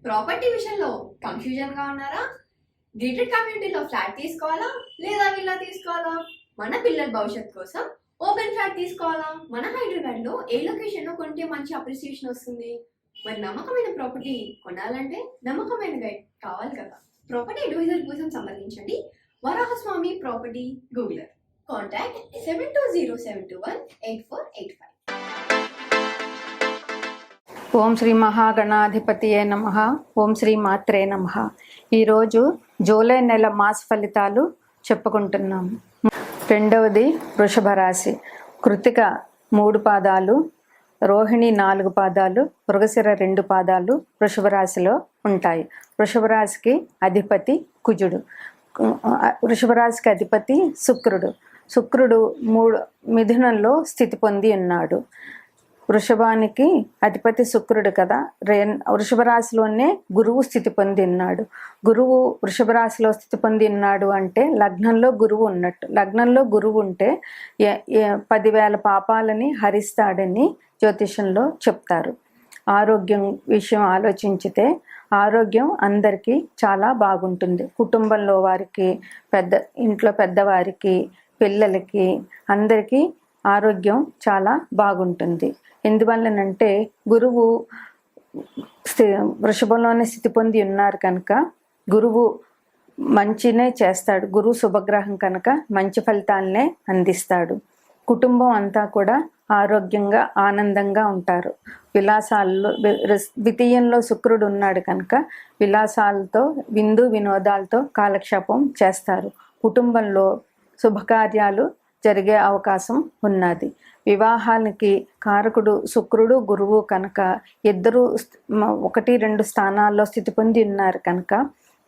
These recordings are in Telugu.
ప్రాపర్టీ విషయంలో కన్ఫ్యూజన్ గా ఉన్నారా? గేటెడ్ కమ్యూనిటీలో ఫ్లాట్ తీసుకోవాలా లేదా విల్లా తీసుకోవాలా? మన పిల్లల భవిష్యత్ కోసం ఓపెన్ ఫ్లాట్ తీసుకోవాలా? మన హైదరాబాద్ లో ఏ లొకేషన్ లో కొంటే మంచి అప్రిసియేషన్ వస్తుంది? మరి నమ్మకమైన ప్రాపర్టీ కొనాలంటే నమ్మకమైన గైడ్ కావాలి కదా. ప్రాపర్టీ అడ్వైజర్ కోసం సంబంధించండి వరాహస్వామి ప్రాపర్టీ గూగులర్. కాంటాక్ట్ 7207218485. ఓం శ్రీ మహాగణాధిపతియే నమః. ఓం శ్రీ మాత్రే నమః. ఈరోజు జూలై నెల మాస ఫలితాలు చెప్పుకుంటున్నాము. రెండవది వృషభ రాశి. కృతిక 3 పాదాలు, రోహిణి 4 పాదాలు, మృగశిర 2 పాదాలు వృషభ రాశిలో ఉంటాయి. వృషభ రాశికి అధిపతి కుజుడు. వృషభ రాశికి అధిపతి శుక్రుడు. శుక్రుడు మిథునంలో స్థితి పొంది ఉన్నాడు. వృషభానికి అధిపతి శుక్రుడు కదా. వృషభ రాశిలోనే గురువు స్థితి పొంది ఉన్నాడు. గురువు వృషభ రాశిలో స్థితి పొంది ఉన్నాడు అంటే లగ్నంలో గురువు ఉన్నట్టు. లగ్నంలో గురువు ఉంటే 10,000 పాపాలని హరిస్తాడని జ్యోతిషంలో చెప్తారు. ఆరోగ్యం విషయం ఆలోచించితే ఆరోగ్యం అందరికీ చాలా బాగుంటుంది. కుటుంబంలో వారికి, ఇంట్లో పెద్దవారికి, పిల్లలకి, అందరికీ ఆరోగ్యం చాలా బాగుంటుంది. ఎందువల్లనంటే గురువు వృషభంలోనే స్థితి పొంది ఉన్నారు కనుక గురువు మంచినే చేస్తాడు. గురువు శుభగ్రహం కనుక మంచి ఫలితాలనే అందిస్తాడు. కుటుంబం అంతా కూడా ఆరోగ్యంగా ఆనందంగా ఉంటారు. విలాసాల్లో ద్వితీయంలో శుక్రుడు ఉన్నాడు కనుక విలాసాలతో విందు వినోదాలతో కాలక్షేపం చేస్తారు. కుటుంబంలో శుభకార్యాలు జరిగే అవకాశం ఉన్నది. వివాహానికి కారకుడు శుక్రుడు గురువు కనుక ఇద్దరు 1-2 స్థానాల్లో స్థితి పొంది ఉన్నారు కనుక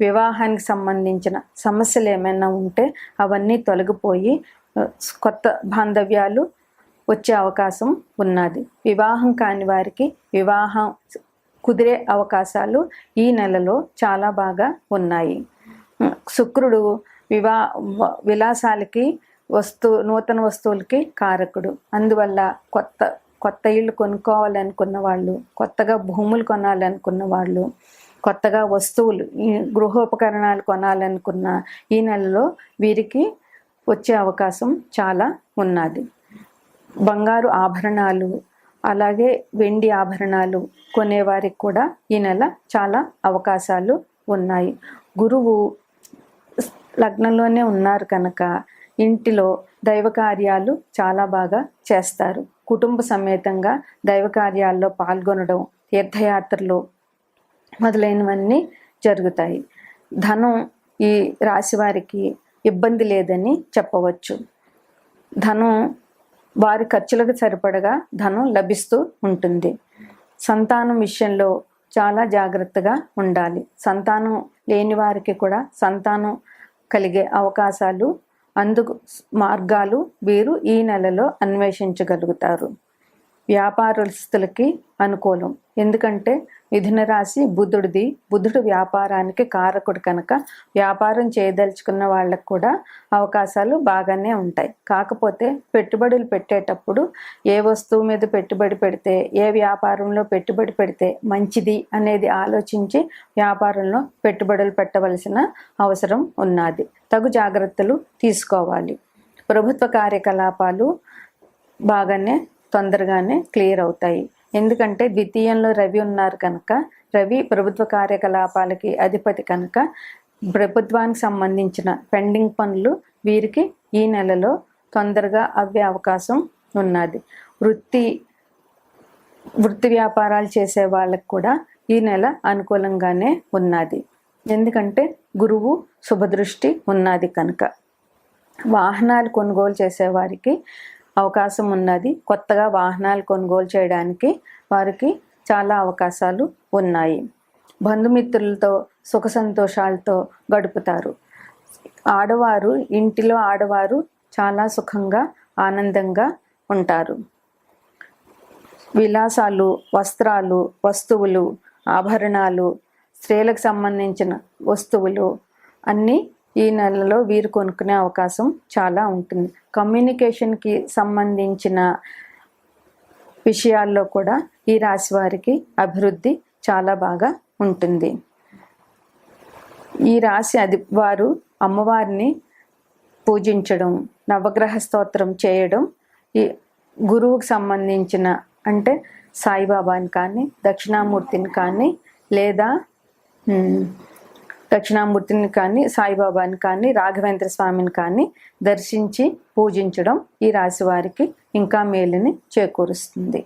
వివాహానికి సంబంధించిన సమస్యలు ఏమైనా ఉంటే అవన్నీ తొలగిపోయి కొత్త బాంధవ్యాలు వచ్చే అవకాశం ఉన్నది. వివాహం కాని వారికి వివాహం కుదిరే అవకాశాలు ఈ నెలలో చాలా బాగా ఉన్నాయి. శుక్రుడు విలాసాలకి నూతన వస్తువులకి కారకుడు. అందువల్ల కొత్త ఇళ్ళు కొనుక్కోవాలనుకున్న వాళ్ళు, కొత్తగా భూములు కొనాలనుకున్న వాళ్ళు, కొత్తగా వస్తువులు గృహోపకరణాలు కొనాలనుకున్న ఈ నెలలో వీరికి వచ్చే అవకాశం చాలా ఉన్నది. బంగారు ఆభరణాలు అలాగే వెండి ఆభరణాలు కొనేవారికి కూడా ఈ నెల చాలా అవకాశాలు ఉన్నాయి. గురువు లగ్నంలోనే ఉన్నారు కనుక ఇంటిలో దైవ కార్యాలు చాలా బాగా చేస్తారు. కుటుంబ సమేతంగా దైవ కార్యాల్లో పాల్గొనడం, తీర్థయాత్రలు మొదలైనవన్నీ జరుగుతాయి. ధనం ఈ రాశి వారికి ఇబ్బంది లేదని చెప్పవచ్చు. ధనం వారి ఖర్చులకు సరిపడగా ధనం లభిస్తూ ఉంటుంది. సంతానం విషయంలో చాలా జాగ్రత్తగా ఉండాలి. సంతానం లేని వారికి కూడా సంతానం కలిగే అవకాశాలు, అందుకు మార్గాలు వీరు ఈ నెలలో అన్వేషించగలుగుతారు. వ్యాపారస్తులకి అనుకూలం. ఎందుకంటే మిథున రాశి బుధుడిది. బుధుడు వ్యాపారానికి కారకుడు కనుక వ్యాపారం చేయదలుచుకున్న వాళ్ళకు కూడా అవకాశాలు బాగానే ఉంటాయి. కాకపోతే పెట్టుబడులు పెట్టేటప్పుడు ఏ వస్తువు మీద పెట్టుబడి పెడితే, ఏ వ్యాపారంలో పెట్టుబడి పెడితే మంచిది అనేది ఆలోచించి వ్యాపారంలో పెట్టుబడులు పెట్టవలసిన అవసరం ఉన్నది. తగు జాగ్రత్తలు తీసుకోవాలి. ప్రభుత్వ కార్యకలాపాలు బాగానే తొందరగానే క్లియర్ అవుతాయి. ఎందుకంటే ద్వితీయంలో రవి ఉన్నారు కనుక, రవి ప్రభుత్వ కార్యకలాపాలకి అధిపతి కనుక ప్రభుత్వానికి సంబంధించిన పెండింగ్ పనులు వీరికి ఈ నెలలో తొందరగా అవ్వే అవకాశం ఉన్నది. వృత్తి వ్యాపారాలు చేసే వాళ్ళకు కూడా ఈ నెల అనుకూలంగానే ఉన్నది. ఎందుకంటే గురువు శుభదృష్టి ఉన్నది కనుక. వాహనాలు కొనుగోలు చేసేవారికి అవకాశం ఉన్నది. కొత్తగా వాహనాలు కొనుగోలు చేయడానికి వారికి చాలా అవకాశాలు ఉన్నాయి. బంధుమిత్రులతో సుఖ సంతోషాలతో గడుపుతారు. ఇంటిలో ఆడవారు చాలా సుఖంగా ఆనందంగా ఉంటారు. విలాసాలు, వస్త్రాలు, వస్తువులు, ఆభరణాలు, స్త్రీలకు సంబంధించిన వస్తువులు అన్నీ ఈ నెలలో వీరు కొనుక్కునే అవకాశం చాలా ఉంటుంది. కమ్యూనికేషన్కి సంబంధించిన విషయాల్లో కూడా ఈ రాశి వారికి అభివృద్ధి చాలా బాగా ఉంటుంది. ఈ రాశి వారు అమ్మవారిని పూజించడం, నవగ్రహ స్తోత్రం చేయడం, ఈ గురువుకు సంబంధించిన అంటే సాయిబాబాని కానీ దక్షిణామూర్తిని కానీ లేదా దక్షిణామూర్తిని కానీ సాయిబాబాని కానీ రాఘవేంద్ర స్వామిని కానీ దర్శించి పూజించడం ఈ రాశి వారికి ఇంకా మేలుని చేకూరుస్తుంది.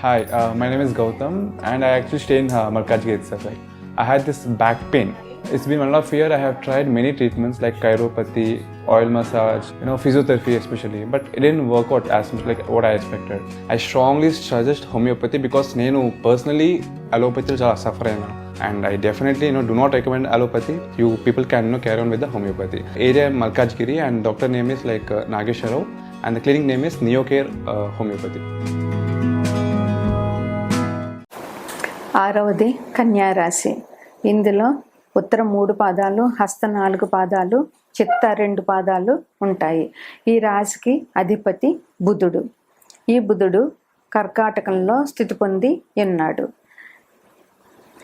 Hi, my name is Gautam and I actually stay in Malkajgiri itself. Right? I had this back pain. It's been 1.5 years. I have tried many treatments like chiropathy, oil massage, physiotherapy especially, but it didn't work out as much like what I expected. I strongly suggest homeopathy because నేను personally allopathy చాలా suffer అయినా. And I definitely do not recommend allopathy. You people can carry on with the homeopathy. Area Malkajgiri and doctor name is like Nageswar Rao and the clinic name is Neocare Homeopathy. 6వది కన్యా రాశి. ఇందులో ఉత్తర 3 పాదాలు, హస్త 4 పాదాలు, చిత్త 2 పాదాలు ఉంటాయి. ఈ రాశికి అధిపతి బుధుడు. ఈ బుధుడు కర్కాటకంలో స్థితి పొంది ఉన్నాడు.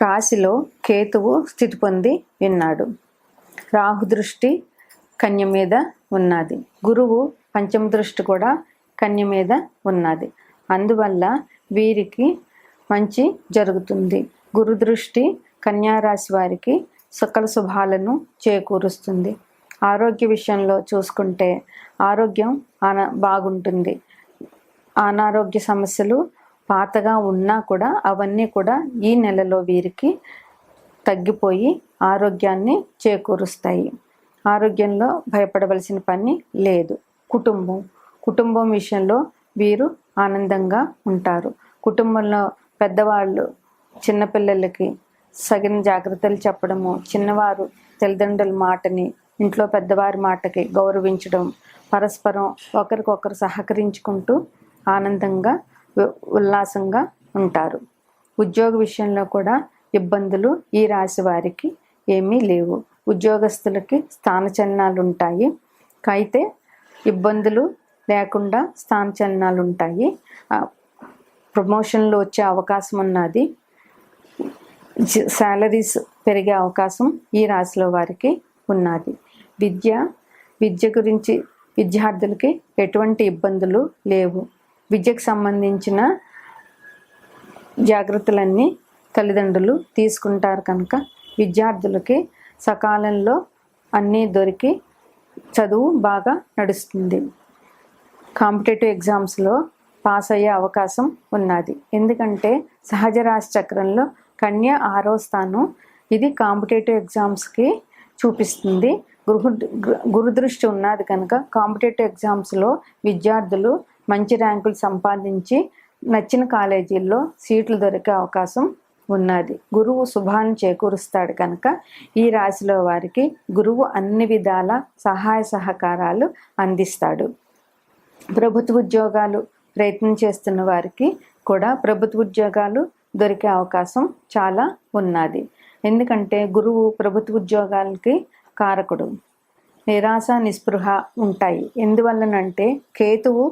రాశిలో కేతువు స్థితి పొంది ఉన్నాడు. రాహు దృష్టి కన్య మీద ఉన్నది. గురువు పంచమ దృష్టి కూడా కన్య మీద ఉన్నది. అందువల్ల వీరికి మంచి జరుగుతుంది. గురు దృష్టి కన్యారాశి వారికి సకల శుభాలను చేకూరుస్తుంది. ఆరోగ్య విషయంలో చూసుకుంటే ఆరోగ్యం బాగుంటుంది. అనారోగ్య సమస్యలు పాతగా ఉన్నా కూడా అవన్నీ కూడా ఈ నెలలో వీరికి తగ్గిపోయి ఆరోగ్యాన్ని చేకూరుస్తాయి. ఆరోగ్యంలో భయపడవలసిన పని లేదు. కుటుంబం విషయంలో వీరు ఆనందంగా ఉంటారు. కుటుంబంలో పెద్దవాళ్ళు చిన్నపిల్లలకి సగిన జాగ్రత్తలు చెప్పడము, చిన్నవారు తల్లిదండ్రుల మాటని, ఇంట్లో పెద్దవారి మాటకి గౌరవించడం, పరస్పరం ఒకరికొకరు సహకరించుకుంటూ ఆనందంగా ఉల్లాసంగా ఉంటారు. ఉద్యోగ విషయంలో కూడా ఇబ్బందులు ఈ రాశి వారికి ఏమీ లేవు. ఉద్యోగస్తులకి స్థానచలనాలు ఉంటాయి. అయితే ఇబ్బందులు లేకుండా స్థానచలనాలు ఉంటాయి. ప్రమోషన్లు వచ్చే అవకాశం ఉన్నది. శాలరీస్ పెరిగే అవకాశం ఈ రాశిలో వారికి ఉన్నది. విద్య గురించి విద్యార్థులకి ఎటువంటి ఇబ్బందులు లేవు. విద్యకు సంబంధించిన జాగ్రత్తలన్నీ తల్లిదండ్రులు తీసుకుంటారు కనుక విద్యార్థులకి సకాలంలో అన్నీ దొరికి చదువు బాగా నడుస్తుంది. కాంపిటేటివ్ ఎగ్జామ్స్లో పాస్ అయ్యే అవకాశం ఉన్నది. ఎందుకంటే సహజ రాశి చక్రంలో కన్య 6వ స్థానం. ఇది కాంపిటేటివ్ ఎగ్జామ్స్కి చూపిస్తుంది. గురుదృష్టి ఉన్నది కనుక కాంపిటేటివ్ ఎగ్జామ్స్లో విద్యార్థులు మంచి ర్యాంకులు సంపాదించి నచ్చిన కాలేజీల్లో సీట్లు దొరికే అవకాశం ఉన్నది. గురువు శుభాలను చేకూరుస్తాడు కనుక ఈ రాశిలో వారికి గురువు అన్ని విధాల సహాయ సహకారాలు అందిస్తాడు. ప్రభుత్వ ఉద్యోగాలు ప్రయత్నం చేస్తున్న వారికి కూడా ప్రభుత్వ ఉద్యోగాలు దొరికే అవకాశం చాలా ఉన్నది. ఎందుకంటే గురువు ప్రభుత్వ ఉద్యోగాలకి కారకుడు. నిరాశ నిస్పృహ ఉంటాయి. ఎందువల్లనంటే కేతువు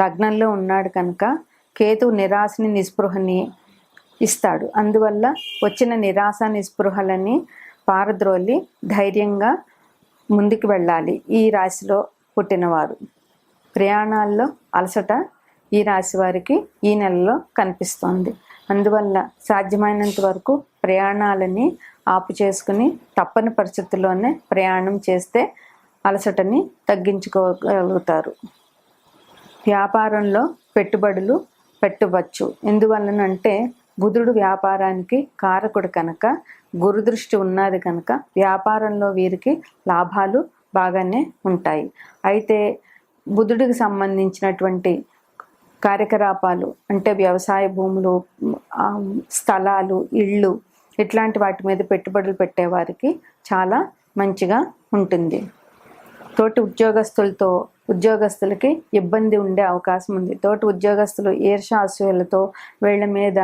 లగ్నంలో ఉన్నాడు కనుక కేతువు నిరాశని నిస్పృహని ఇస్తాడు. అందువల్ల వచ్చిన నిరాశ నిస్పృహలని పారద్రోలి ధైర్యంగా ముందుకు వెళ్ళాలి ఈ రాశిలో పుట్టినవారు. ప్రయాణాల్లో అలసట ఈ రాశి వారికి ఈ నెలలో కనిపిస్తోంది. అందువల్ల సాధ్యమైనంత వరకు ప్రయాణాలని ఆపు చేసుకుని తప్పని పరిస్థితుల్లోనే ప్రయాణం చేస్తే అలసటని తగ్గించుకోగలుగుతారు. వ్యాపారంలో పెట్టుబడులు పెట్టవచ్చు. ఎందువల్లనంటే బుధుడు వ్యాపారానికి కారకుడు కనుక గురుదృష్టి ఉన్నది కనుక వ్యాపారంలో వీరికి లాభాలు బాగానే ఉంటాయి. అయితే బుధుడికి సంబంధించినటువంటి కార్యకలాపాలు అంటే వ్యవసాయ భూములు, స్థలాలు, ఇళ్ళు ఇట్లాంటి వాటి మీద పెట్టుబడులు పెట్టేవారికి చాలా మంచిగా ఉంటుంది. తోటి ఉద్యోగస్తులకి ఇబ్బంది ఉండే అవకాశం ఉంది. తోటి ఉద్యోగస్తులు ఈర్ష్యాసూయలతో వీళ్ళ మీద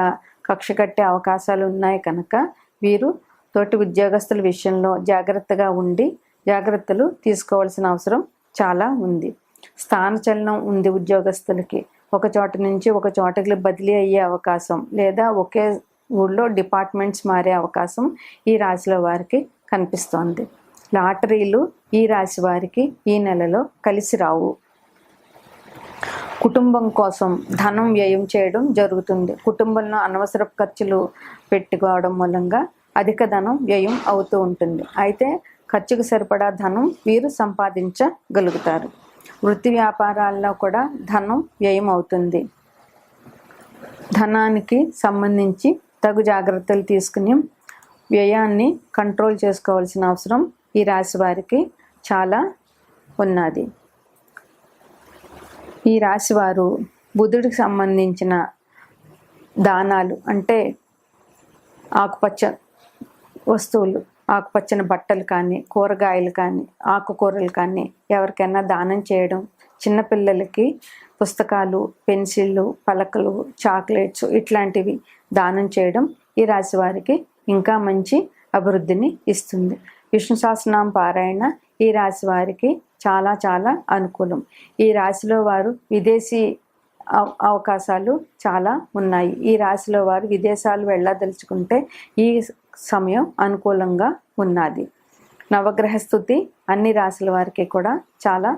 కక్ష కట్టే అవకాశాలు ఉన్నాయి కనుక వీరు తోటి ఉద్యోగస్తుల విషయంలో జాగ్రత్తగా ఉండి జాగ్రత్తలు తీసుకోవాల్సిన అవసరం చాలా ఉంది. స్థానచలనం ఉంది ఉద్యోగస్తులకి. ఒక చోట నుంచి ఒక చోటకి బదిలీ అయ్యే అవకాశం, లేదా ఒకే ఊళ్ళో డిపార్ట్మెంట్స్ మారే అవకాశం ఈ రాశిలో వారికి కనిపిస్తోంది. లాటరీలు ఈ రాశి వారికి ఈ నెలలో కలిసి రావు. కుటుంబం కోసం ధనం వ్యయం చేయడం జరుగుతుంది. కుటుంబంలో అనవసర ఖర్చులు పెట్టుకోవడం మూలంగా అధిక ధనం వ్యయం అవుతూ ఉంటుంది. అయితే ఖర్చుకు సరిపడా ధనం వీరు సంపాదించగలుగుతారు. వృత్తి వ్యాపారాల్లో కూడా ధనం వ్యయం అవుతుంది. ధనానికి సంబంధించి తగు జాగ్రత్తలు తీసుకుని వ్యయాన్ని కంట్రోల్ చేసుకోవాల్సిన అవసరం ఈ రాశి వారికి చాలా ఉన్నది. ఈ రాశి వారు బుధుడికి సంబంధించిన దానాలు అంటే ఆకుపచ్చ వస్తువులు, ఆకుపచ్చని బట్టలు కానీ, కూరగాయలు కానీ, ఆకుకూరలు కానీ ఎవరికైనా దానం చేయడం, చిన్నపిల్లలకి పుస్తకాలు, పెన్సిళ్ళు, పలకలు, చాక్లెట్స్ ఇట్లాంటివి దానం చేయడం ఈ రాశి వారికి ఇంకా మంచి అభివృద్ధిని ఇస్తుంది. విష్ణు సహస్రనామ పారాయణ ఈ రాశి వారికి చాలా చాలా అనుకూలం. ఈ రాశిలో వారు విదేశీ అవకాశాలు చాలా ఉన్నాయి. ఈ రాశిలో వారు విదేశాలు వెళ్ళదలుచుకుంటే ఈ సమయం అనుకూలంగా ఉన్నది. నవగ్రహ స్థుతి అన్ని రాశుల వారికి కూడా చాలా